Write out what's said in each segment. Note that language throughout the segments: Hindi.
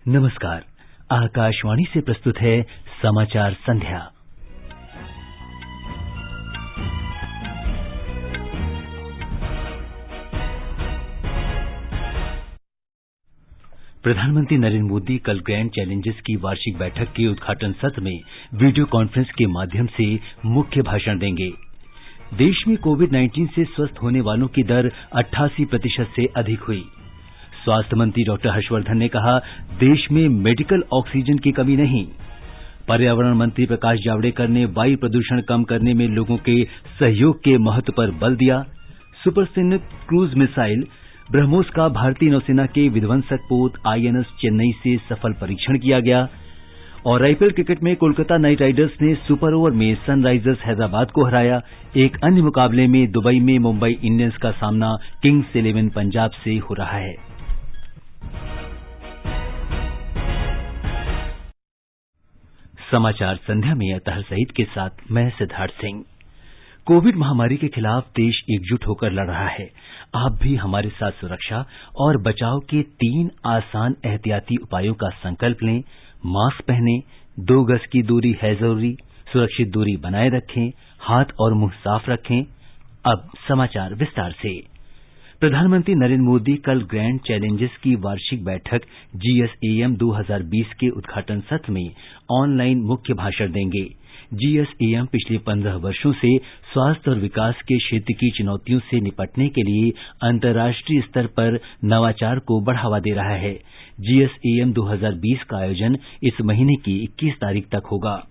नमस्कार। आकाशवाणी से प्रस्तुत है समाचार संध्या। प्रधानमंत्री नरेंद्र मोदी कल ग्रैंड चैलेंजेस की वार्षिक बैठक के उद्घाटन सत्र में वीडियो कॉन्फ्रेंस के माध्यम से मुख्य भाषण देंगे। देश में कोविड-19 से स्वस्थ होने वालों की दर 88% से अधिक हुई। स्वास्थ्य मंत्री डॉक्टर हर्षवर्धन ने कहा, देश में मेडिकल ऑक्सीजन की कमी नहीं। पर्यावरण मंत्री प्रकाश जावड़ेकर ने वायु प्रदूषण कम करने में लोगों के सहयोग के महत्व पर बल दिया। सुपरसोनिक क्रूज मिसाइल ब्रह्मोस का भारतीय नौसेना के विध्वंसक पोत INS चेन्नई से सफल परीक्षण किया गया। और आईपीएल क्रिकेट में कोलकाता नाइट राइडर्स ने सुपर ओवर में सनराइजर्स हैदराबाद को हराया। एक अन्य मुकाबले में दुबई में मुंबई इंडियंस का सामना किंग्स 11 पंजाब से हो रहा है। समाचार संध्या में अतहर सईद के साथ मैं सिद्धार्थ सिंह। कोविड महामारी के खिलाफ देश एकजुट होकर लड़ रहा है। आप भी हमारे साथ सुरक्षा और बचाव के 3 आसान एहतियाती उपायों का संकल्प लें। मास्क पहनें, 2 गज की दूरी है जरूरी, सुरक्षित दूरी बनाए रखें, हाथ और मुंह साफ रखें। अब समाचार विस्तार से। प्रधानमंत्री नरेंद्र मोदी कल ग्रैंड चैलेंजेस की वार्षिक बैठक GSAM 2020 के उद्घाटन सत्र में ऑनलाइन मुख्य भाषण देंगे। GSAM पिछले 15 वर्षों से स्वास्थ्य और विकास के क्षेत्र की चुनौतियों से निपटने के लिए अंतर्राष्ट्रीय स्तर पर नवाचार को बढ़ावा दे रहा है। GSAM 2020 का आयोजन इस महीने की 21 तारीख तक होगा।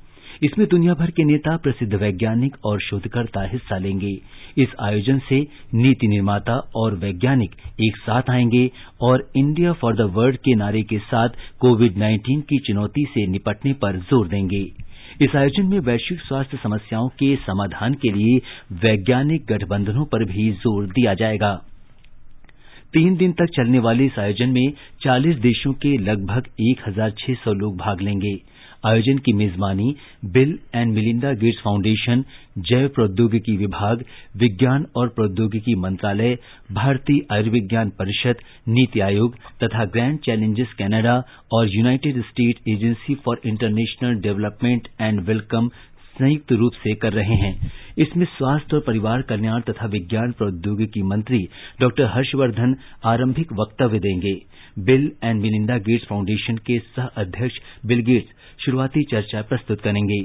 इसमें दुनिया भर के नेता, प्रसिद्ध वैज्ञानिक और शोधकर्ता हिस्सा लेंगे। इस आयोजन से नीति निर्माता और वैज्ञानिक एक साथ आएंगे और इंडिया फॉर द वर्ल्ड के नारे के साथ कोविड-19 की चुनौती से निपटने पर जोर देंगे। इस आयोजन में वैश्विक स्वास्थ्य समस्याओं के समाधान के लिए वैज्ञानिक गठबंधनों पर भी जोर दिया जाएगा। 3 दिन तक चलने वाले इस आयोजन में 40 देशों के लगभग 1600 लोग भाग लेंगे। आयोजन की मेजबानी bill and Melinda Gates foundation, जैव प्रौद्योगिकी विभाग, विज्ञान और प्रौद्योगिकी मंत्रालय, भारतीय आयुर्विज्ञान परिषद, नीति आयोग तथा ग्रैंड चैलेंजेस कनाडा और United state agency for international development and welcome संयुक्त रूप से कर रहे हैं। इसमें स्वास्थ्य और परिवार कल्याण तथा विज्ञान प्रौद्योगिकी मंत्री डॉक्टर हर्षवर्धन आरंभिक वक्तव्य देंगे। Bill and Melinda Gates foundation के सह अध्यक्ष बिल गेट्स शुरुआती चर्चा प्रस्तुत करेंगे।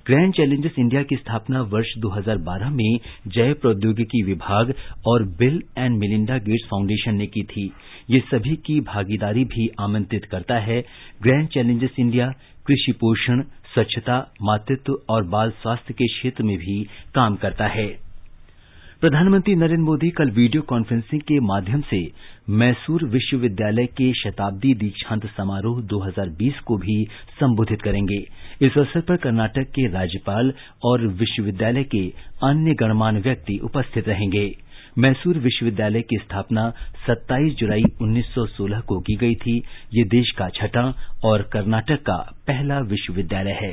ग्रैंड चैलेंजेस इंडिया की स्थापना वर्ष 2012 में जैव प्रौद्योगिकी विभाग और bill and Melinda Gates foundation ने की थी। ये सभी की भागीदारी भी आमंत्रित करता है। ग्रैंड चैलेंजेस इंडिया कृषि, पोषण, स्वच्छता, मातृत्व और बाल स्वास्थ्य के क्षेत्र में भी काम करता है। प्रधानमंत्री नरेंद्र मोदी कल वीडियो कॉन्फ्रेंसिंग के माध्यम से मैसूर विश्वविद्यालय के शताब्दी दीक्षांत समारोह 2020 को भी संबोधित करेंगे। इस अवसर पर कर्नाटक के राज्यपाल और विश्वविद्यालय के अन्य गणमान्य व्यक्ति उपस्थित रहेंगे। मैसूर विश्वविद्यालय की स्थापना 27 जुलाई 1916 को की गई थी। ये देश का छठा और कर्नाटक का पहला विश्वविद्यालय है।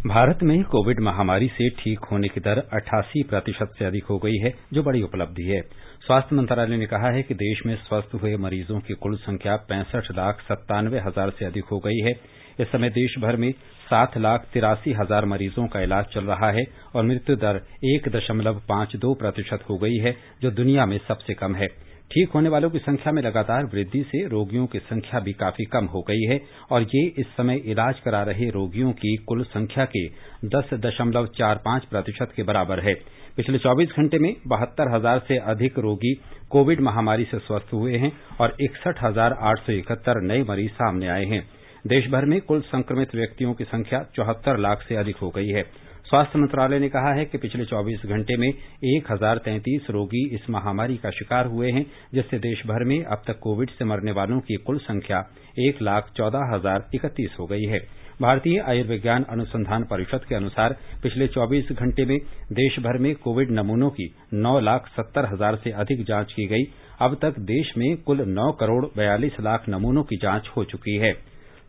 भारत में कोविड महामारी से ठीक होने की दर 88% से अधिक हो गई है, जो बड़ी उपलब्धि है। स्वास्थ्य मंत्रालय ने कहा है कि देश में स्वस्थ हुए मरीजों की कुल संख्या 65,97,000 से अधिक हो गई है। इस समय देश भर में 7,83,000 मरीजों का इलाज चल रहा है और मृत्यु दर 1.52% हो गई है, जो दुनिया में सबसे कम है। ठीक होने वालों की संख्या में लगातार वृद्धि से रोगियों की संख्या भी काफी कम हो गई है और ये इस समय इलाज करा रहे रोगियों की कुल संख्या के 10.45% के बराबर है। पिछले 24 घंटे में 72,000 से अधिक रोगी कोविड महामारी से स्वस्थ हुए हैं और 61,871 नए मरीज सामने आए हैं। देश भर में कुल संक्रमित व्यक्तियों की संख्या 74 लाख से अधिक हो गई है। स्वास्थ्य मंत्रालय ने कहा है कि पिछले 24 घंटे में 1033 रोगी इस महामारी का शिकार हुए हैं, जिससे देश भर में अब तक कोविड से मरने वालों की कुल संख्या 1,14,031 हो गई है। भारतीय आयुर्विज्ञान अनुसंधान परिषद के अनुसार पिछले 24 घंटे में देश भर में कोविड नमूनों की 9,70,000 से अधिक जांच की गई। अब तक देश में कुल 9 करोड़ 42 लाख नमूनों की जांच हो चुकी है।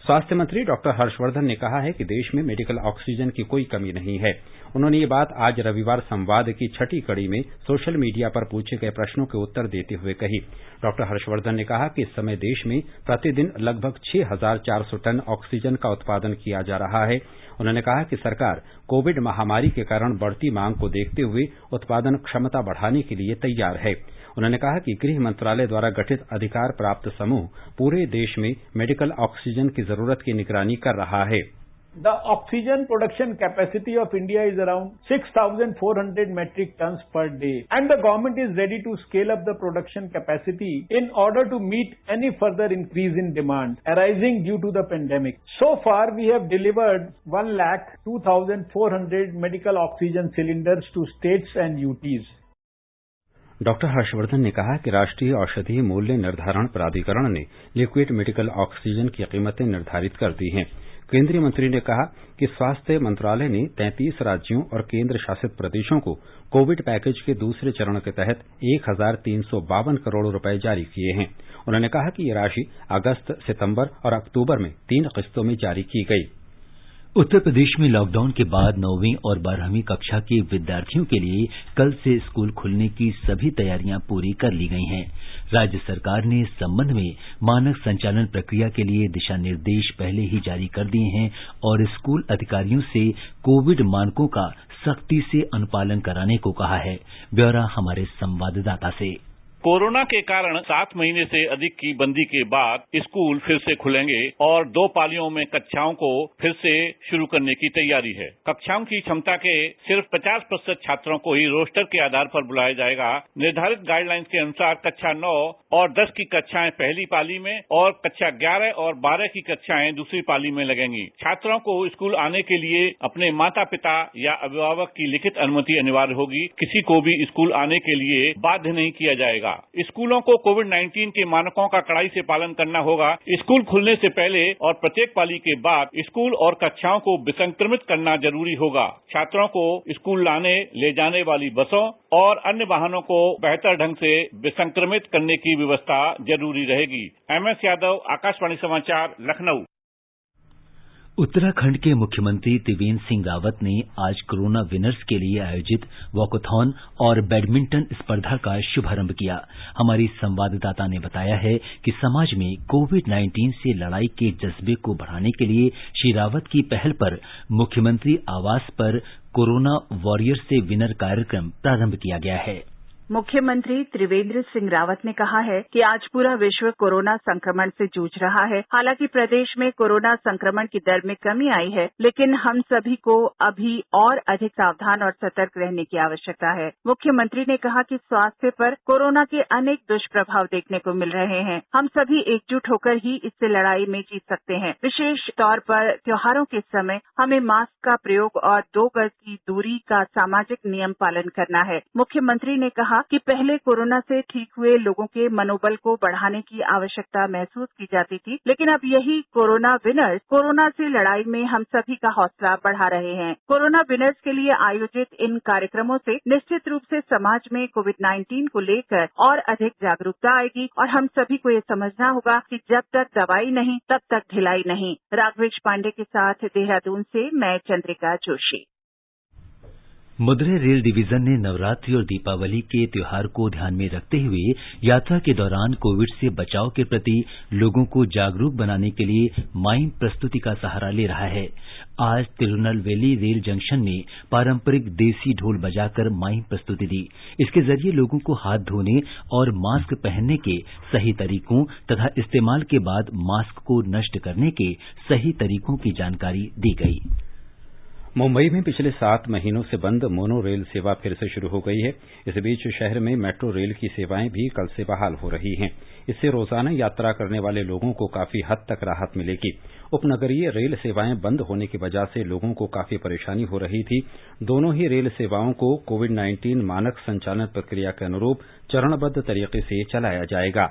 स्वास्थ्य मंत्री डॉक्टर हर्षवर्धन ने कहा है कि देश में मेडिकल ऑक्सीजन की कोई कमी नहीं है। उन्होंने ये बात आज रविवार संवाद की छठी कड़ी में सोशल मीडिया पर पूछे गए प्रश्नों के उत्तर देते हुए कही। डॉक्टर हर्षवर्धन ने कहा कि इस समय देश में प्रतिदिन लगभग 6,400 टन ऑक्सीजन का उत्पादन किया जा रहा है। उन्होंने कहा कि सरकार कोविड महामारी के कारण बढ़ती मांग को देखते हुए उत्पादन क्षमता बढ़ाने के लिए तैयार है। उन्होंने कहा कि गृह मंत्रालय द्वारा गठित अधिकार प्राप्त समूह पूरे देश में मेडिकल ऑक्सीजन की जरूरत की निगरानी कर रहा है। The oxygen production capacity of India is around 6,400 metric tons per day, and the government is ready to scale up the production capacity in order to meet any further increase in demand arising due to the pandemic. So far, we have delivered 1,02,400 medical oxygen cylinders to states and UTs. Doctor Harshvardhan ने कहा कि राष्ट्रीय औषधि मूल्य निर्धारण प्राधिकरण ने लिक्विड मेडिकल ऑक्सीजन की कीमतें निर्धारित कर दी हैं। केंद्रीय मंत्री ने कहा कि स्वास्थ्य मंत्रालय ने 33 राज्यों और केंद्र शासित प्रदेशों को कोविड पैकेज के दूसरे चरण के तहत 1,352 करोड़ रुपए जारी किए हैं। उन्होंने कहा कि ये राशि अगस्त, सितंबर और अक्टूबर में 3 किस्तों में जारी की गई। उत्तर प्रदेश में लॉकडाउन के बाद 9वीं और 12वीं कक्षा के विद्यार्थियों के लिए कल से स्कूल खुलने की सभी तैयारियां पूरी कर ली गई हैं। राज्य सरकार ने इस संबंध में मानक संचालन प्रक्रिया के लिए दिशा निर्देश पहले ही जारी कर दिए हैं और स्कूल अधिकारियों से कोविड मानकों का सख्ती से अनुपालन कराने को कहा है। ब्यौरा हमारे संवाददाता से। कोरोना के कारण 7 महीने से अधिक की बंदी के बाद स्कूल फिर से खुलेंगे और 2 पालियों में कक्षाओं को फिर से शुरू करने की तैयारी है। कक्षाओं की क्षमता के सिर्फ 50% छात्रों को ही रोस्टर के आधार पर बुलाया जाएगा। निर्धारित गाइडलाइंस के अनुसार कक्षा 9 और 10 की कक्षाएं पहली पाली में और कक्षा 11 और 12 की कक्षाएं दूसरी पाली में लगेंगी। छात्रों को स्कूल आने के लिए अपने माता पिता या अभिभावक की लिखित अनुमति अनिवार्य होगी। किसी को भी स्कूल आने के लिए बाध्य नहीं किया जाएगा। स्कूलों को कोविड-19 के मानकों का कड़ाई से पालन करना होगा। स्कूल खुलने से पहले और प्रत्येक पाली के बाद स्कूल और कक्षाओं को विसंक्रमित करना जरूरी होगा। छात्रों को स्कूल लाने ले जाने वाली बसों और अन्य वाहनों को बेहतर ढंग से विसंक्रमित करने की व्यवस्था जरूरी रहेगी। MS यादव, आकाशवाणी समाचार, लखनऊ। उत्तराखंड के मुख्यमंत्री त्रिवेंद्र सिंह रावत ने आज कोरोना विनर्स के लिए आयोजित वॉकथॉन और बैडमिंटन स्पर्धा का शुभारंभ किया। हमारी संवाददाता ने बताया है कि समाज में कोविड-19 से लड़ाई के जज्बे को बढ़ाने के लिए श्री रावत की पहल पर मुख्यमंत्री आवास पर कोरोना वॉरियर से विनर कार्यक्रम प्रारंभ किया गया है। मुख्यमंत्री त्रिवेंद्र सिंह रावत ने कहा है कि आज पूरा विश्व कोरोना संक्रमण से जूझ रहा है। हालांकि प्रदेश में कोरोना संक्रमण की दर में कमी आई है, लेकिन हम सभी को अभी और अधिक सावधान और सतर्क रहने की आवश्यकता है। मुख्यमंत्री ने कहा कि स्वास्थ्य पर कोरोना के अनेक दुष्प्रभाव देखने को मिल रहे हैं। हम सभी एकजुट होकर ही इससे लड़ाई में जीत सकते हैं। विशेष तौर पर त्योहारों के समय हमें मास्क का प्रयोग और 2 गज की दूरी का सामाजिक नियम पालन करना है। मुख्यमंत्री ने कहा कि पहले कोरोना से ठीक हुए लोगों के मनोबल को बढ़ाने की आवश्यकता महसूस की जाती थी, लेकिन अब यही कोरोना विनर्स कोरोना से लड़ाई में हम सभी का हौसला बढ़ा रहे हैं। कोरोना विनर्स के लिए आयोजित इन कार्यक्रमों से निश्चित रूप से समाज में कोविड-19 को लेकर और अधिक जागरूकता आएगी और हम सभी को ये समझना होगा कि जब तक दवाई नहीं तब तक ढिलाई नहीं। राघवेश पांडे के साथ देहरादून से मैं चंद्रिका जोशी। मदुरै रेल डिवीजन ने नवरात्रि और दीपावली के त्योहार को ध्यान में रखते हुए यात्रा के दौरान कोविड से बचाव के प्रति लोगों को जागरूक बनाने के लिए माइम प्रस्तुति का सहारा ले रहा है। आज तिरुनेलवेली रेल जंक्शन में पारंपरिक देसी ढोल बजाकर माइम प्रस्तुति दी। इसके जरिए लोगों को हाथ धोने और मास्क पहनने के सही तरीकों तथा इस्तेमाल के बाद मास्क को नष्ट करने के सही तरीकों की जानकारी दी गई। मुंबई में पिछले 7 महीनों से बंद मोनो रेल सेवा फिर से शुरू हो गई है। इस बीच शहर में मेट्रो रेल की सेवाएं भी कल से बहाल हो रही हैं। इससे रोजाना यात्रा करने वाले लोगों को काफी हद तक राहत मिलेगी। उपनगरीय रेल सेवाएं बंद होने की वजह से लोगों को काफी परेशानी हो रही थी। दोनों ही रेल सेवाओं को कोविड-19 मानक संचालन प्रक्रिया के अनुरूप चरणबद्ध तरीके से चलाया जाएगा।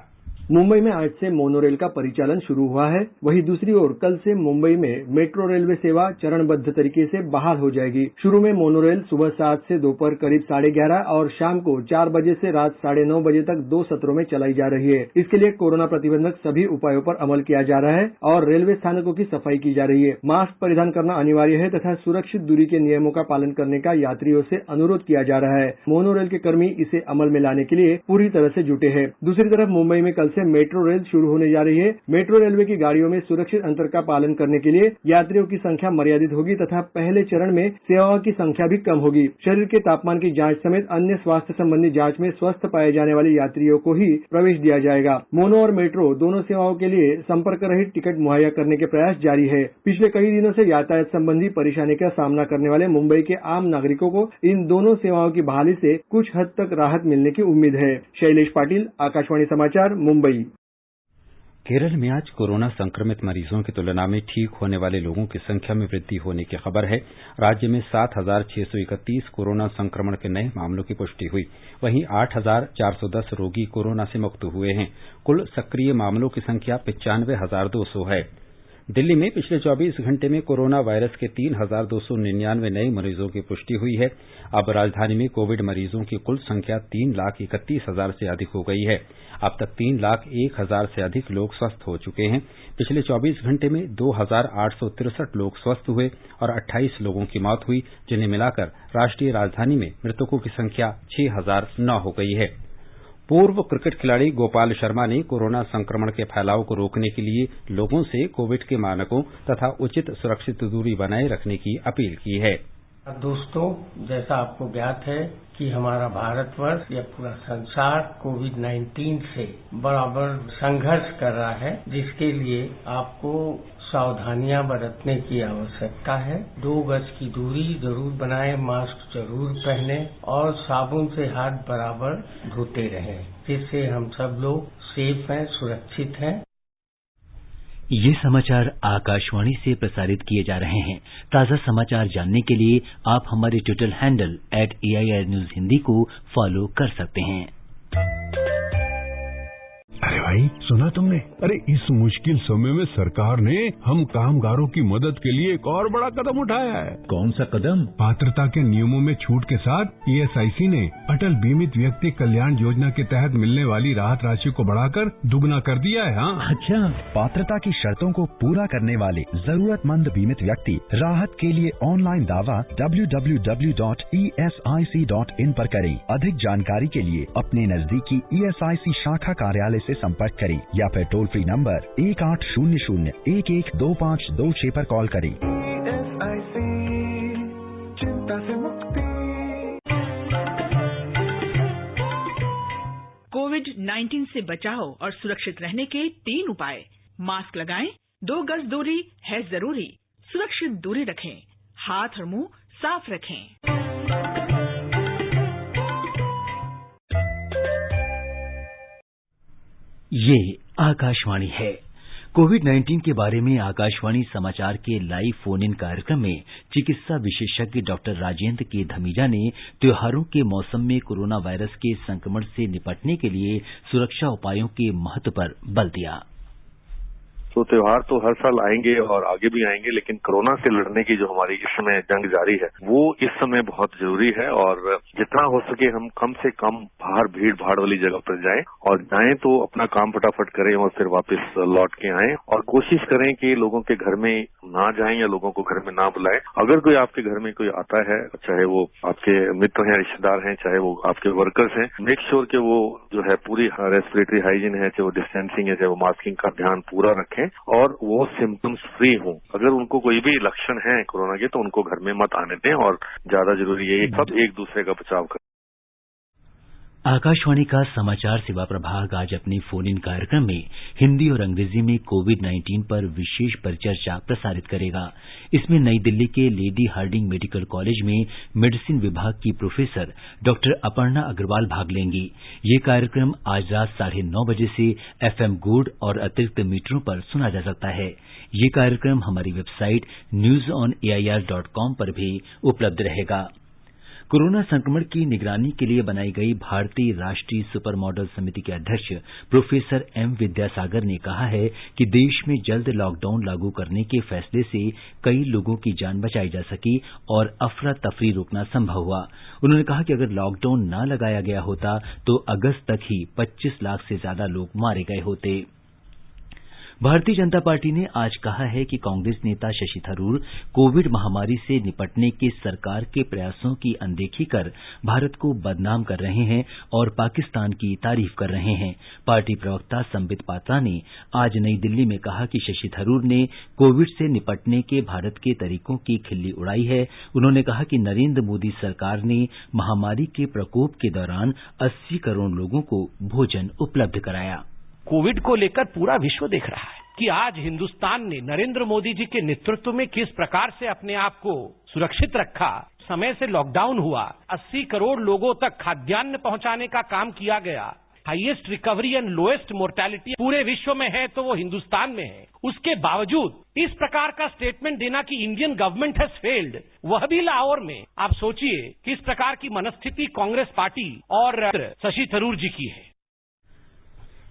मुंबई में आज से मोनोरेल का परिचालन शुरू हुआ है। वहीं दूसरी ओर कल से मुंबई में मेट्रो रेलवे सेवा चरणबद्ध तरीके से बहाल हो जाएगी। शुरू में मोनोरेल सुबह 7 से दोपहर करीब 11:30 और शाम को 4 बजे से रात 9:30 बजे तक 2 सत्रों में चलाई जा रही है। इसके लिए कोरोना प्रतिबंधक सभी उपायों पर अमल किया जा रहा है और रेलवे स्थानकों की सफाई की जा रही है। मास्क परिधान करना अनिवार्य है तथा सुरक्षित दूरी के नियमों का पालन करने का यात्रियों से अनुरोध किया जा रहा है। मोनोरेल के कर्मी इसे अमल में लाने के लिए पूरी तरह से जुटे हैं। दूसरी तरफ मुंबई में कल से मेट्रो रेल शुरू होने जा रही है। मेट्रो रेलवे की गाड़ियों में सुरक्षित अंतर का पालन करने के लिए यात्रियों की संख्या मर्यादित होगी तथा पहले चरण में सेवाओं की संख्या भी कम होगी। शरीर के तापमान की जांच समेत अन्य स्वास्थ्य संबंधी जांच में स्वस्थ पाए जाने वाले यात्रियों को ही प्रवेश दिया जाएगा। मोनो और मेट्रो दोनों सेवाओं के लिए संपर्क रहित टिकट मुहैया करने के प्रयास जारी है। पिछले कई दिनों से यातायात संबंधी परेशानी का सामना करने वाले मुंबई के आम नागरिकों को इन दोनों सेवाओं की बहाली से कुछ हद तक राहत मिलने की उम्मीद है। शैलेश पाटिल, आकाशवाणी समाचार, मुंबई। केरल में आज कोरोना संक्रमित मरीजों की तुलना में ठीक होने वाले लोगों की संख्या में वृद्धि होने की खबर है। राज्य में 7,631 कोरोना संक्रमण के नए मामलों की पुष्टि हुई। वहीं 8,410 रोगी कोरोना से मुक्त हुए हैं। कुल सक्रिय मामलों की संख्या 95,200 है। दिल्ली में पिछले 24 घंटे में कोरोना वायरस के 3,299 नए मरीजों की पुष्टि हुई है। अब राजधानी में कोविड मरीजों की कुल संख्या 3,31,000 से अधिक हो गई है। अब तक 3,01,000 से अधिक लोग स्वस्थ हो चुके हैं। पिछले 24 घंटे में 2,863 लोग स्वस्थ हुए और 28 लोगों की मौत हुई, जिन्हें मिलाकर राष्ट्रीय राजधानी में मृतकों की संख्या 6,009 हो गई है। पूर्व क्रिकेट खिलाड़ी गोपाल शर्मा ने कोरोना संक्रमण के फैलाव को रोकने के लिए लोगों से कोविड के मानकों तथा उचित सुरक्षित दूरी बनाए रखने की अपील की है। दोस्तों, जैसा आपको ज्ञात है कि हमारा भारतवर्ष या पूरा संसार कोविड-19 से बराबर संघर्ष कर रहा है, जिसके लिए आपको सावधानियां बरतने की आवश्यकता है। 2 गज की दूरी जरूर बनाएं, मास्क जरूर पहने और साबुन से हाथ बराबर धोते रहें, जिससे हम सब लोग सेफ हैं, सुरक्षित हैं। ये समाचार आकाशवाणी से प्रसारित किए जा रहे हैं। ताज़ा समाचार जानने के लिए आप हमारे Twitter handle @AIR News Hindi को फॉलो कर सकते हैं। अरे भाई, सुना तुमने? अरे इस मुश्किल समय में सरकार ने हम कामगारों की मदद के लिए एक और बड़ा कदम उठाया है। कौन सा कदम? पात्रता के नियमों में छूट के साथ ESIC ने अटल बीमित व्यक्ति कल्याण योजना के तहत मिलने वाली राहत राशि को बढ़ाकर दुगना कर दिया है। हाँ, अच्छा। पात्रता की शर्तों को पूरा करने वाले जरूरतमंद बीमित व्यक्ति राहत के लिए ऑनलाइन दावा www.esic.in पर करें। अधिक जानकारी के लिए अपने नजदीकी ESIC शाखा कार्यालय से संपर्क करें या फिर टोल फ्री नंबर 1800-112526 पर कॉल करें। चिंता से मुक्ति। कोविड-19 से बचाव और सुरक्षित रहने के 3 उपाय। मास्क लगाएं, 2 गज दूरी है जरूरी, सुरक्षित दूरी रखें, हाथ और मुंह साफ रखें। ये आकाशवाणी है। कोविड-19 के बारे में आकाशवाणी समाचार के लाइव फोन इन कार्यक्रम में चिकित्सा विशेषज्ञ डॉक्टर राजेंद्र के धमीजा ने त्योहारों के मौसम में कोरोना वायरस के संक्रमण से निपटने के लिए सुरक्षा उपायों के महत्व पर बल दिया। तो त्योहार तो हर साल आएंगे और आगे भी आएंगे, लेकिन कोरोना से लड़ने की जो हमारी इस समय जंग जारी है वो इस समय बहुत जरूरी है। और जितना हो सके हम कम से कम बाहर भीड़ भाड़ वाली जगह पर जाएं, और जाएं तो अपना काम फटाफट करें और फिर वापस लौट के आएं। और कोशिश करें कि लोगों के घर में ना जाएं या लोगों को घर में ना बुलाएं। अगर कोई आपके घर में कोई आता है, चाहे वो आपके मित्र हैं, रिश्तेदार हैं, चाहे वो आपके वर्कर्स हैं, मेक श्योर कि वो जो है पूरी रेस्पिरेटरी हाइजीन है, चाहे वो डिस्टेंसिंग है, चाहे वो मास्किंग का ध्यान पूरा रखें और वो सिम्टम्स फ्री हों। अगर उनको कोई भी लक्षण है कोरोना के तो उनको घर में मत आने दें, और ज्यादा जरूरी है सब एक दूसरे का बचाव करें। आकाशवाणी का समाचार सेवा प्रभाग आज अपने फोन इन कार्यक्रम में हिंदी और अंग्रेजी में कोविड-19 पर विशेष परिचर्चा प्रसारित करेगा। इसमें नई दिल्ली के लेडी हार्डिंग मेडिकल कॉलेज में मेडिसिन विभाग की प्रोफेसर डॉक्टर अपर्णा अग्रवाल भाग लेंगी। ये कार्यक्रम आज रात 9:30 बजे से FM गोल्ड और अतिरिक्त मीटरों पर सुना जा सकता है। ये कार्यक्रम हमारी वेबसाइट newsonair.com पर भी उपलब्ध रहेगा। कोरोना संक्रमण की निगरानी के लिए बनाई गई भारतीय राष्ट्रीय सुपर मॉडल समिति के अध्यक्ष प्रोफेसर एम विद्यासागर ने कहा है कि देश में जल्द लॉकडाउन लागू करने के फैसले से कई लोगों की जान बचाई जा सकी और अफरा तफरी रोकना संभव हुआ। उन्होंने कहा कि अगर लॉकडाउन न लगाया गया होता तो अगस्त तक ही 25 लाख से ज्यादा लोग मारे गए होते। भारतीय जनता पार्टी ने आज कहा है कि कांग्रेस नेता शशि थरूर कोविड महामारी से निपटने के सरकार के प्रयासों की अनदेखी कर भारत को बदनाम कर रहे हैं और पाकिस्तान की तारीफ कर रहे हैं। पार्टी प्रवक्ता संबित पात्रा ने आज नई दिल्ली में कहा कि शशि थरूर ने कोविड से निपटने के भारत के तरीकों की खिल्ली उड़ाई है। उन्होंने कहा कि नरेंद्र मोदी सरकार ने महामारी के प्रकोप के दौरान 80 करोड़ लोगों को भोजन उपलब्ध कराया। कोविड को लेकर पूरा विश्व देख रहा है कि आज हिंदुस्तान ने नरेंद्र मोदी जी के नेतृत्व में किस प्रकार से अपने आप को सुरक्षित रखा। समय से लॉकडाउन हुआ, 80 करोड़ लोगों तक खाद्यान्न पहुंचाने का काम किया गया। Highest recovery and lowest mortality पूरे विश्व में है तो वो हिंदुस्तान में है। उसके बावजूद इस प्रकार का स्टेटमेंट देना कि इंडियन गवर्नमेंट हैज फेल्ड, वह भी लाहौर में। आप सोचिए किस प्रकार की मनस्थिति कांग्रेस पार्टी और शशि थरूर जी की है।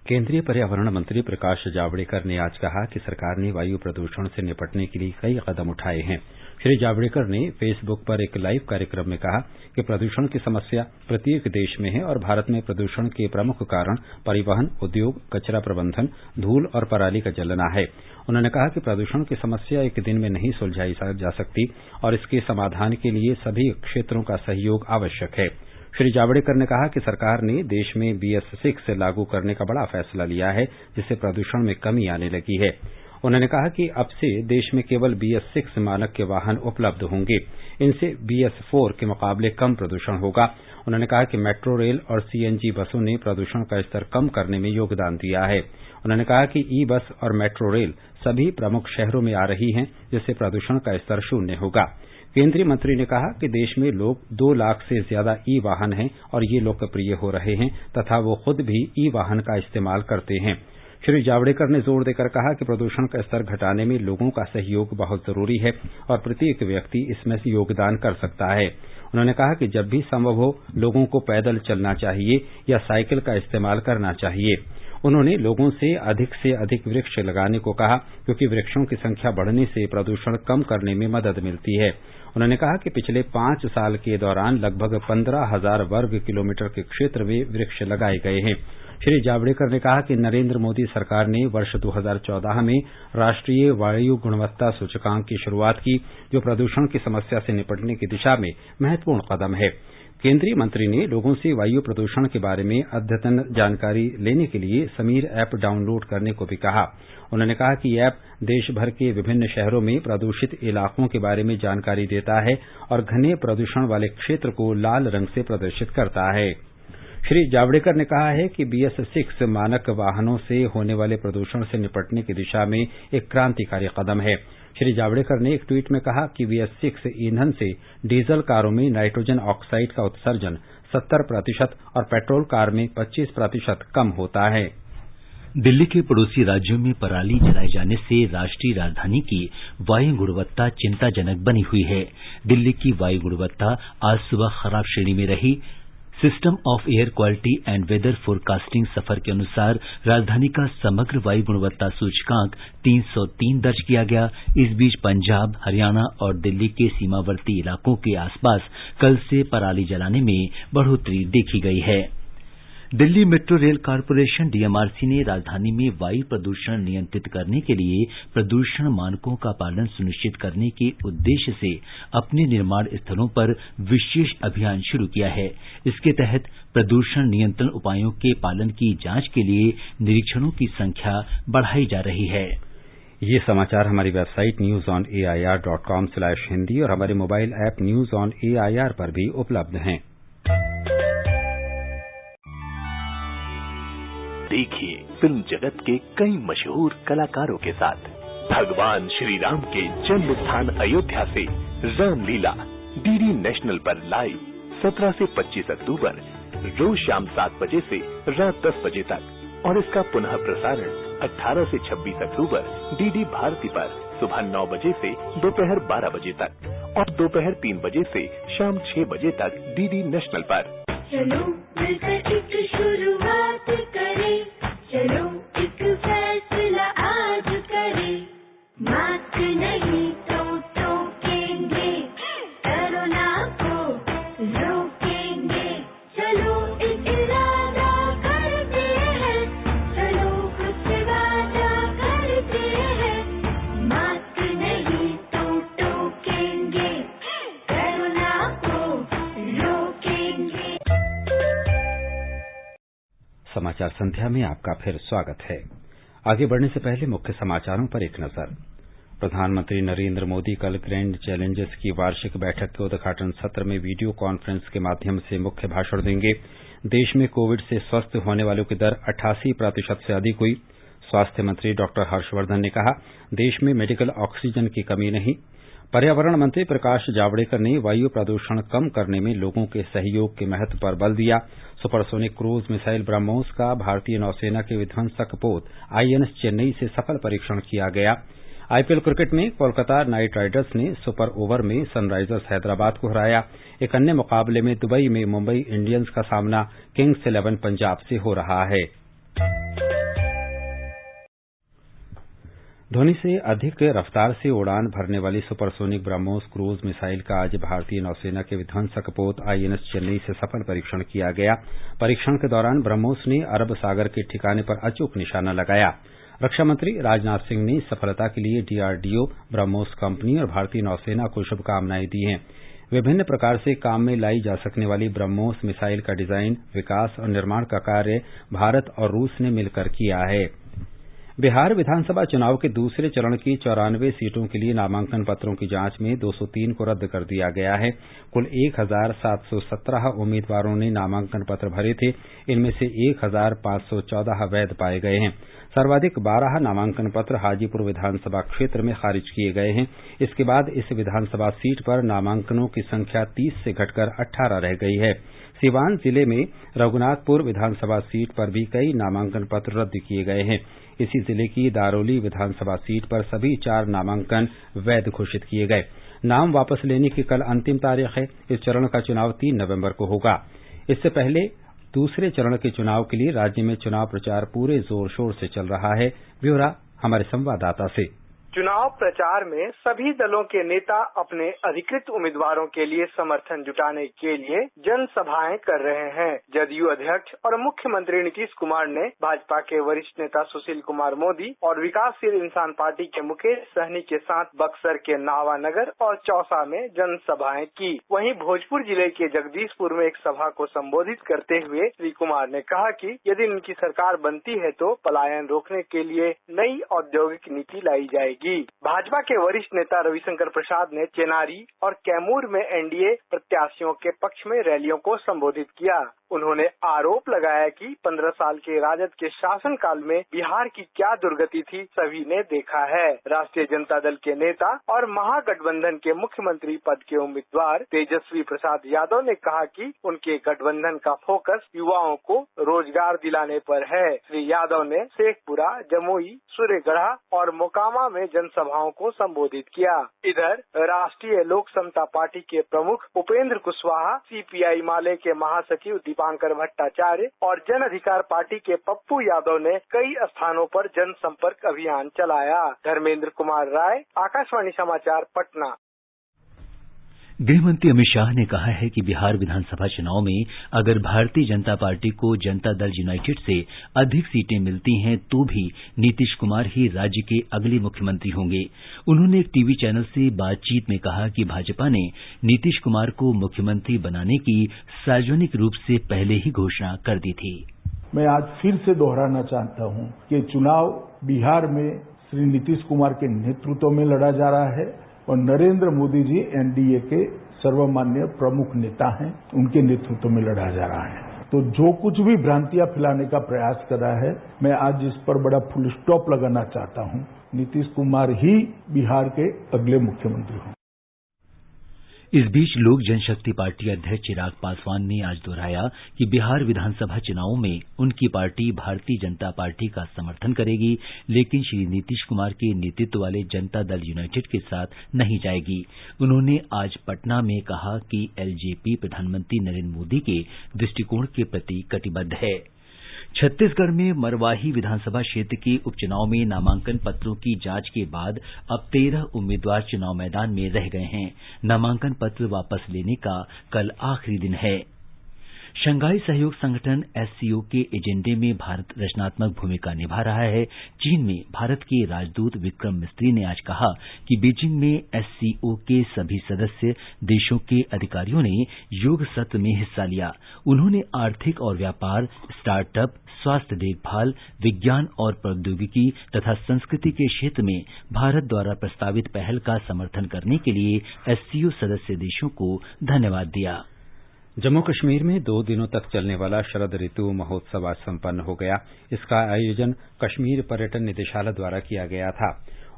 केंद्रीय पर्यावरण मंत्री प्रकाश जावड़ेकर ने आज कहा कि सरकार ने वायु प्रदूषण से निपटने के लिए कई कदम उठाए हैं। श्री जावड़ेकर ने फेसबुक पर एक लाइव कार्यक्रम में कहा कि प्रदूषण की समस्या प्रत्येक देश में है और भारत में प्रदूषण के प्रमुख कारण परिवहन, उद्योग, कचरा प्रबंधन, धूल और पराली का जलना है। उन्होंने कहा कि प्रदूषण की समस्या एक दिन में नहीं सुलझाई जा सकती और इसके समाधान के लिए सभी क्षेत्रों का सहयोग आवश्यक है। श्री जावड़ेकर ने कहा कि सरकार ने देश में BS6 लागू करने का बड़ा फैसला लिया है, जिससे प्रदूषण में कमी आने लगी है। उन्होंने कहा कि अब से देश में केवल BS6 मानक के वाहन उपलब्ध होंगे। इनसे BS4 के मुकाबले कम प्रदूषण होगा। उन्होंने कहा कि मेट्रो रेल और CNG बसों ने प्रदूषण का स्तर कम करने में योगदान दिया है। उन्होंने कहा कि ई-बस और मेट्रो रेल सभी प्रमुख शहरों में आ रही हैं, जिससे प्रदूषण का स्तर शून्य होगा। केंद्रीय मंत्री ने कहा कि देश में लोग 2 लाख से ज्यादा ई-वाहन हैं और ये लोकप्रिय हो रहे हैं तथा वो खुद भी ई-वाहन का इस्तेमाल करते हैं। श्री जावड़ेकर ने जोर देकर कहा कि प्रदूषण का स्तर घटाने में लोगों का सहयोग बहुत जरूरी है और प्रत्येक व्यक्ति इसमें योगदान कर सकता है। उन्होंने कहा कि जब भी संभव हो लोगों को पैदल चलना चाहिए या साइकिल का इस्तेमाल करना चाहिए। उन्होंने लोगों से अधिक वृक्ष लगाने को कहा, क्योंकि वृक्षों की संख्या बढ़ने से प्रदूषण कम करने में मदद मिलती है। उन्होंने कहा कि पिछले 5 साल के दौरान लगभग 15,000 वर्ग किलोमीटर के क्षेत्र में वृक्ष लगाए गए हैं। श्री जावड़ेकर ने कहा कि नरेंद्र मोदी सरकार ने वर्ष 2014 में राष्ट्रीय वायु गुणवत्ता सूचकांक की शुरुआत की, जो प्रदूषण की समस्या से निपटने की दिशा में महत्वपूर्ण कदम है। केंद्रीय मंत्री ने लोगों से वायु प्रदूषण के बारे में अद्यतन जानकारी लेने के लिए समीर ऐप डाउनलोड करने को भी कहा। उन्होंने कहा कि ये ऐप देश भर के विभिन्न शहरों में प्रदूषित इलाकों के बारे में जानकारी देता है और घने प्रदूषण वाले क्षेत्र को लाल रंग से प्रदर्शित करता है। श्री जावड़ेकर ने कहा है कि BS6 मानक वाहनों से होने वाले प्रदूषण से निपटने की दिशा में एक क्रांतिकारी कदम है। श्री जावड़ेकर ने एक ट्वीट में कहा कि BS6 ईंधन से डीजल कारों में नाइट्रोजन ऑक्साइड का उत्सर्जन 70% और पेट्रोल कार में 25% कम होता है। दिल्ली के पड़ोसी राज्यों में पराली जलाए जाने से राष्ट्रीय राजधानी की वायु गुणवत्ता चिंताजनक बनी हुई है। दिल्ली की वायु गुणवत्ता आज सुबह खराब श्रेणी में रही। System of air quality and weather forecasting SAFAR के अनुसार राजधानी का समग्र वायु गुणवत्ता सूचकांक 303 दर्ज किया गया। इस बीच पंजाब, हरियाणा और दिल्ली के सीमावर्ती इलाकों के आसपास कल से पराली जलाने में बढ़ोतरी देखी गई है। Delhi metro rail corporation DMRC ने राजधानी में वायु प्रदूषण नियंत्रित करने के लिए प्रदूषण मानकों का पालन सुनिश्चित करने के उद्देश्य से अपने निर्माण स्थलों पर विशेष अभियान शुरू किया है। इसके तहत प्रदूषण नियंत्रण उपायों के पालन की जांच के लिए निरीक्षणों की संख्या बढ़ाई जा रही है। ये समाचार हमारी वेबसाइट newsonair.com/hindi और हमारे mobile app news on AIR पर भी उपलब्ध हैं। देखिए फिल्म जगत के कई मशहूर कलाकारों के साथ भगवान श्री राम के जन्म स्थान अयोध्या से रामलीला DD नेशनल पर लाइव 17 से 25 अक्टूबर रोज शाम 7 बजे से रात 10 बजे तक और इसका पुनः प्रसारण 18 से 26 अक्टूबर DD भारती पर सुबह 9 बजे से दोपहर 12 बजे तक और दोपहर 3 बजे से शाम 6 बजे तक डीडी नेशनल पर। चलो मिलकर एक शुरुआत करें, चलो एक फैसला आज करें, मास्क नहीं तो टोकेंगे, कोरोना को रोकेंगे, चलो एक इरादा करते हैं, चलो खुद से वादा करते हैं, मास्क नहीं तो टोकेंगे, कोरोना को रोकेंगे। समाचार संध्या में आपका फिर स्वागत है। आगे बढ़ने से पहले मुख्य समाचारों पर एक नजर। प्रधानमंत्री नरेंद्र मोदी कल ग्रैंड चैलेंजेस की वार्षिक बैठक के उद्घाटन सत्र में वीडियो कॉन्फ्रेंस के माध्यम से मुख्य भाषण देंगे। देश में कोविड से स्वस्थ होने वालों की दर 88% से अधिक हुई। स्वास्थ्य मंत्री डॉक्टर हर्षवर्धन ने कहा, देश में मेडिकल ऑक्सीजन की कमी नहीं। पर्यावरण मंत्री प्रकाश जावड़ेकर ने वायु प्रदूषण कम करने में लोगों के सहयोग के महत्व पर बल दिया। सुपरसोनिक क्रूज मिसाइल ब्रह्मोस का भारतीय नौसेना के विध्वंसक पोत आईएनएस चेन्नई से सफल परीक्षण किया गया। आईपीएल क्रिकेट में कोलकाता नाइट राइडर्स ने सुपर ओवर में सनराइजर्स हैदराबाद को हराया। एक अन्य मुकाबले में दुबई में मुंबई इंडियंस का सामना किंग्स 11 पंजाब से हो रहा है। ध्वनि से अधिक रफ्तार से उड़ान भरने वाली सुपरसोनिक ब्रह्मोस क्रूज मिसाइल का आज भारतीय नौसेना के विध्वंसक पोत आईएनएस चेन्नई से सफल परीक्षण किया गया। परीक्षण के दौरान ब्रह्मोस ने अरब सागर के ठिकाने पर अचूक निशाना लगाया। रक्षा मंत्री राजनाथ सिंह ने इस सफलता के लिए डीआरडीओ, ब्रह्मोस कंपनी और भारतीय नौसेना को शुभकामनाएं दी हैं। विभिन्न प्रकार से काम में लाई जा सकने वाली ब्रह्मोस मिसाइल का डिजाइन, विकास और निर्माण का कार्य भारत और रूस ने मिलकर किया है। बिहार विधानसभा चुनाव के दूसरे चरण की 94 सीटों के लिए नामांकन पत्रों की जांच में 203 को रद्द कर दिया गया है। कुल 1717 उम्मीदवारों ने नामांकन पत्र भरे थे। इनमें से 1514 वैध पाए गए हैं। सर्वाधिक 12 नामांकन पत्र हाजीपुर विधानसभा क्षेत्र में खारिज किए गए हैं। इसके बाद इस विधानसभा सीट पर नामांकनों की संख्या 30 से घटकर 18 रह गई है। सीवान जिले में रघुनाथपुर विधानसभा सीट पर भी कई नामांकन पत्र रद्द किए गए हैं। इसी जिले की दारोली विधानसभा सीट पर सभी 4 नामांकन वैध घोषित किए गए। नाम वापस लेने की कल अंतिम तारीख है। इस चरण का चुनाव 3 नवंबर को होगा। इससे पहले दूसरे चरण के चुनाव के लिए राज्य में चुनाव प्रचार पूरे जोर शोर से चल रहा है। ब्यौरा हमारे संवाददाता से। चुनाव प्रचार में सभी दलों के नेता अपने अधिकृत उम्मीदवारों के लिए समर्थन जुटाने के लिए जनसभाएं कर रहे हैं। जदयू अध्यक्ष और मुख्यमंत्री नीतीश कुमार ने भाजपा के वरिष्ठ नेता सुशील कुमार मोदी और विकासशील इंसान पार्टी के मुकेश सहनी के साथ बक्सर के नावानगर और चौसा में जनसभाएं की। वहीं भोजपुर जिले के जगदीशपुर में एक सभा को संबोधित करते हुए श्री कुमार ने कहा कि यदि इनकी सरकार बनती है तो पलायन रोकने के लिए नई औद्योगिक नीति लाई जाएगी। भाजपा के वरिष्ठ नेता रविशंकर प्रसाद ने चेनारी और कैमूर में एनडीए प्रत्याशियों के पक्ष में रैलियों को संबोधित किया। उन्होंने आरोप लगाया कि 15 साल के राजद के शासनकाल में बिहार की क्या दुर्गति थी सभी ने देखा है। राष्ट्रीय जनता दल के नेता और महागठबंधन के मुख्यमंत्री पद के उम्मीदवार तेजस्वी प्रसाद यादव ने कहा कि उनके गठबंधन का फोकस युवाओं को रोजगार दिलाने पर है। श्री यादव ने शेखपुरा, जमुई, सूर्यगढ़ा और मोकामा में जनसभाओं को संबोधित किया। इधर राष्ट्रीय लोक समता पार्टी के प्रमुख उपेंद्र कुशवाहा, सीपीआई माले के महासचिव दीपांकर भट्टाचार्य और जन अधिकार पार्टी के पप्पू यादव ने कई स्थानों पर जनसंपर्क अभियान चलाया। धर्मेंद्र कुमार राय, आकाशवाणी समाचार, पटना। गृह मंत्री अमित शाह ने कहा है कि बिहार विधानसभा चुनाव में अगर भारतीय जनता पार्टी को जनता दल यूनाइटेड से अधिक सीटें मिलती हैं तो भी नीतीश कुमार ही राज्य के अगले मुख्यमंत्री होंगे। उन्होंने एक टीवी चैनल से बातचीत में कहा कि भाजपा ने नीतीश कुमार को मुख्यमंत्री बनाने की सार्वजनिक रूप से पहले ही घोषणा कर दी थी। मैं आज फिर से दोहराना चाहता हूं कि चुनाव बिहार में श्री नीतीश कुमार के नेतृत्व में लड़ा जा रहा है और नरेंद्र मोदी जी एनडीए के सर्वमान्य प्रमुख नेता हैं, उनके नेतृत्व में लड़ा जा रहा है। तो जो कुछ भी भ्रांतियां फैलाने का प्रयास कर रहा है, मैं आज इस पर बड़ा फुल स्टॉप लगाना चाहता हूं। नीतीश कुमार ही बिहार के अगले मुख्यमंत्री हों। इस बीच लोक जनशक्ति पार्टी अध्यक्ष चिराग पासवान ने आज दोहराया कि बिहार विधानसभा चुनावों में उनकी पार्टी भारतीय जनता पार्टी का समर्थन करेगी, लेकिन श्री नीतीश कुमार के नेतृत्व वाले जनता दल यूनाइटेड के साथ नहीं जाएगी। उन्होंने आज पटना में कहा कि एलजेपी प्रधानमंत्री नरेंद्र मोदी के दृष्टिकोण के प्रति कटिबद्ध है। छत्तीसगढ़ में मरवाही विधानसभा क्षेत्र के उपचुनाव में नामांकन पत्रों की जांच के बाद अब 13 उम्मीदवार चुनाव मैदान में रह गए हैं। नामांकन पत्र वापस लेने का कल आखिरी दिन है। शंघाई सहयोग संगठन एससीओ के एजेंडे में भारत रचनात्मक भूमिका निभा रहा है। चीन में भारत के राजदूत विक्रम मिस्त्री ने आज कहा कि बीजिंग में एससीओ के सभी सदस्य देशों के अधिकारियों ने योग सत्र में हिस्सा लिया। उन्होंने आर्थिक और व्यापार, स्टार्टअप, स्वास्थ्य देखभाल, विज्ञान और प्रौद्योगिकी तथा संस्कृति के क्षेत्र में भारत द्वारा प्रस्तावित पहल का समर्थन करने के लिए एससीओ सदस्य देशों को धन्यवाद दिया। जम्मू कश्मीर में 2 दिनों तक चलने वाला शरद ऋतु महोत्सव आज संपन्न हो गया। इसका आयोजन कश्मीर पर्यटन निदेशालय द्वारा किया गया था।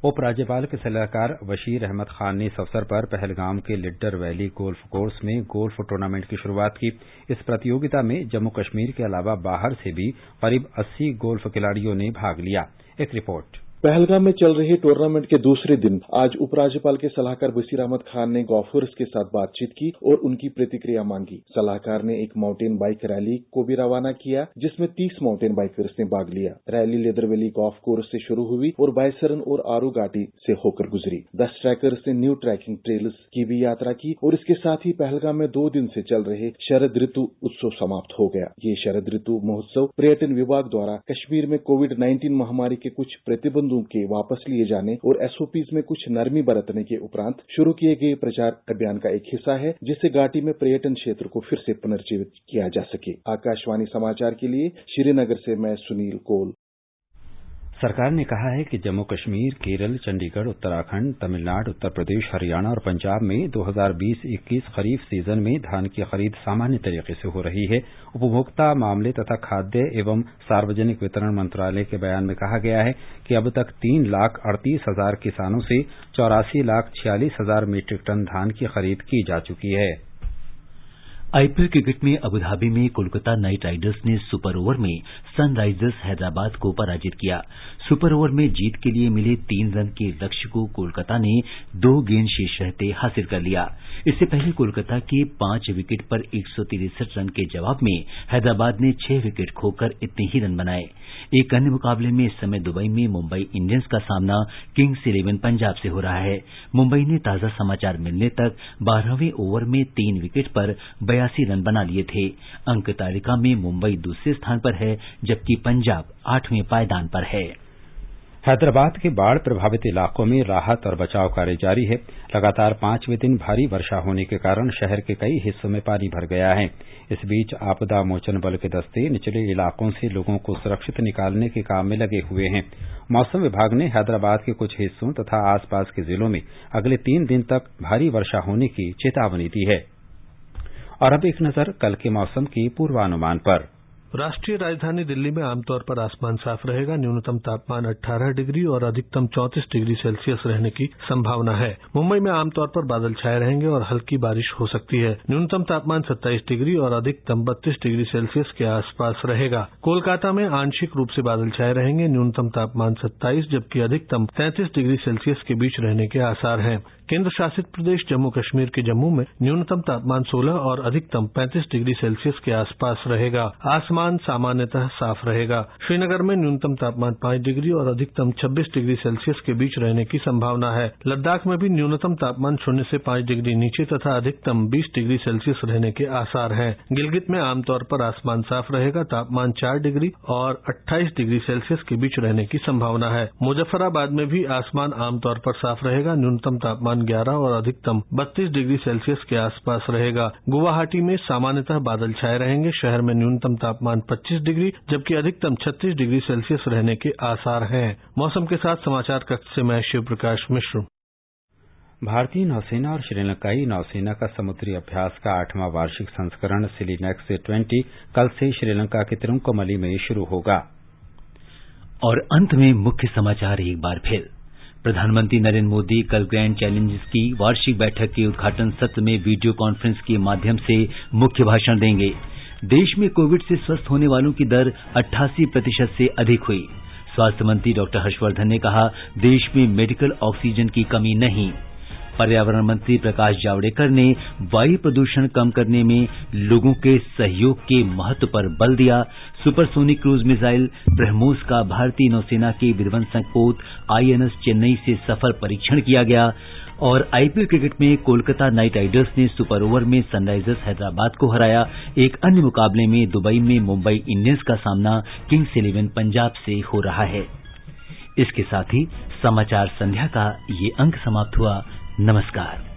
उपराज्यपाल के सलाहकार बशीर अहमद खान ने इस अवसर पर पहलगाम के लिड्डर वैली गोल्फ कोर्स में गोल्फ टूर्नामेंट की शुरुआत की। इस प्रतियोगिता में जम्मू कश्मीर के अलावा बाहर से भी करीब 80 गोल्फ खिलाड़ियों ने भाग लिया। एक रिपोर्ट। पहलगाम में चल रही टूर्नामेंट के दूसरे दिन आज उपराज्यपाल के सलाहकार बशीर अहमद खान ने गोल्फर्स के साथ बातचीत की और उनकी प्रतिक्रिया मांगी। सलाहकार ने एक माउंटेन बाइक रैली को भी रवाना किया, जिसमें 30 माउंटेन बाइकर्स ने भाग लिया। Rally leather valley golf course से शुरू हुई और बायसरन और आरू घाटी से होकर गुजरी। 10 ट्रैकर्स ने न्यू ट्रैकिंग ट्रेल्स की भी यात्रा की और इसके साथ ही पहलगाम में 2 दिन से चल रहे शरद ऋतु उत्सव समाप्त हो गया। ये शरद ऋतु महोत्सव पर्यटन विभाग द्वारा कश्मीर में कोविड-19 महामारी के कुछ प्रतिबंधों के वापस लिए जाने और एसओपीज में कुछ नरमी बरतने के उपरांत शुरू किए गए प्रचार अभियान का एक हिस्सा है, जिससे घाटी में पर्यटन क्षेत्र को फिर से पुनर्जीवित किया जा सके। आकाशवाणी समाचार के लिए श्रीनगर से मैं सुनील कोल। सरकार ने कहा है कि जम्मू कश्मीर, केरल, चंडीगढ़, उत्तराखंड, तमिलनाडु, उत्तर प्रदेश, हरियाणा और पंजाब में 2020-21 खरीफ सीजन में धान की खरीद सामान्य तरीके से हो रही है। उपभोक्ता मामले तथा खाद्य एवं सार्वजनिक वितरण मंत्रालय के बयान में कहा गया है कि अब तक 3,38,000 किसानों से 84,46,000 मीट्रिक टन धान की खरीद की जा चुकी है। आईपीएल क्रिकेट में अबुधाबी में कोलकाता नाइट राइडर्स ने सुपर ओवर में सनराइजर्स हैदराबाद को पराजित किया। सुपर ओवर में जीत के लिए मिले 3 रन के लक्ष्य को कोलकाता ने 2 गेंद शेष रहते हासिल कर लिया। इससे पहले कोलकाता के 5 विकेट पर 163 रन के जवाब में हैदराबाद ने 6 विकेट खोकर इतने ही रन बनाए। एक अन्य मुकाबले में इस समय दुबई में मुंबई इंडियंस का सामना किंग्स 11 पंजाब से हो रहा है। मुंबई ने ताजा समाचार मिलने तक 12वें ओवर में 3 विकेट पर 82 रन बना लिए थे। अंक तालिका में मुंबई दूसरे स्थान पर है, जबकि पंजाब 8वें पायदान पर है। हैदराबाद के बाढ़ प्रभावित इलाकों में राहत और बचाव कार्य जारी है। लगातार 5वें दिन भारी वर्षा होने के कारण शहर के कई हिस्सों में पानी भर गया है। इस बीच आपदा मोचन बल के दस्ते निचले इलाकों से लोगों को सुरक्षित निकालने के काम में लगे हुए हैं। मौसम विभाग ने हैदराबाद के कुछ हिस्सों तथा आसपास के जिलों में अगले 3 दिन तक भारी वर्षा होने की चेतावनी दी है। और अब एक नजर कल के मौसम की पूर्वानुमान पर। राष्ट्रीय राजधानी दिल्ली में आमतौर पर आसमान साफ रहेगा। न्यूनतम तापमान 18 डिग्री और अधिकतम 34 डिग्री सेल्सियस रहने की संभावना है। मुंबई में आमतौर पर बादल छाए रहेंगे और हल्की बारिश हो सकती है। न्यूनतम तापमान 27 डिग्री और अधिकतम 32 डिग्री सेल्सियस के आसपास रहेगा। कोलकाता में आंशिक रूप से बादल छाए रहेंगे। न्यूनतम तापमान 27 जबकि अधिकतम 33 डिग्री सेल्सियस के बीच रहने के आसार हैं। केंद्र शासित प्रदेश जम्मू कश्मीर के जम्मू में न्यूनतम तापमान 16 और अधिकतम 35 डिग्री सेल्सियस के आसपास रहेगा। आसमान सामान्यतः साफ रहेगा। श्रीनगर में न्यूनतम तापमान 5 डिग्री और अधिकतम 26 डिग्री सेल्सियस के बीच रहने की संभावना है। लद्दाख में भी न्यूनतम तापमान 0 से 5 डिग्री नीचे तथा अधिकतम 20 डिग्री सेल्सियस रहने के आसार हैं। गिलगित में आमतौर पर आसमान साफ रहेगा। तापमान 4 डिग्री और 28 डिग्री सेल्सियस के बीच रहने की संभावना है। मुजफ्फराबाद में भी आसमान आमतौर पर साफ रहेगा। न्यूनतम तापमान 11 और अधिकतम 32 डिग्री सेल्सियस के आसपास रहेगा। गुवाहाटी में सामान्यतः बादल छाए रहेंगे। शहर में न्यूनतम तापमान 25 डिग्री जबकि अधिकतम 36 डिग्री सेल्सियस रहने के आसार हैं। मौसम के साथ समाचार कक्ष से मैं शिव प्रकाश मिश्र। भारतीय नौसेना और श्रीलंकाई नौसेना का समुद्री अभ्यास का 8वां वार्षिक संस्करण सिलिनेक्स 20 कल से श्रीलंका के तिरुंकोमली में शुरू होगा। और अंत में मुख्य समाचार एक बार फिर। प्रधानमंत्री नरेंद्र मोदी कल ग्रैंड चैलेंजेस की वार्षिक बैठक के उद्घाटन सत्र में वीडियो कॉन्फ्रेंस के माध्यम से मुख्य भाषण देंगे। देश में कोविड से स्वस्थ होने वालों की दर 88% से अधिक हुई। स्वास्थ्य मंत्री डॉक्टर हर्षवर्धन ने कहा, देश में मेडिकल ऑक्सीजन की कमी नहीं। पर्यावरण मंत्री प्रकाश जावड़ेकर ने वायु प्रदूषण कम करने में लोगों के सहयोग के महत्व पर बल दिया। सुपरसोनिक क्रूज मिसाइल ब्रह्मोस का भारतीय नौसेना के विध्वंसक पोत INS चेन्नई से सफल परीक्षण किया गया। और IPL क्रिकेट में कोलकाता नाइट राइडर्स ने सुपर ओवर में सनराइजर्स हैदराबाद को हराया। एक अन्य मुकाबले में दुबई में मुंबई इंडियंस का सामना किंग्स 11 पंजाब से हो रहा है। इसके साथ ही समाचार संध्या का ये अंक समाप्त हुआ। नमस्कार।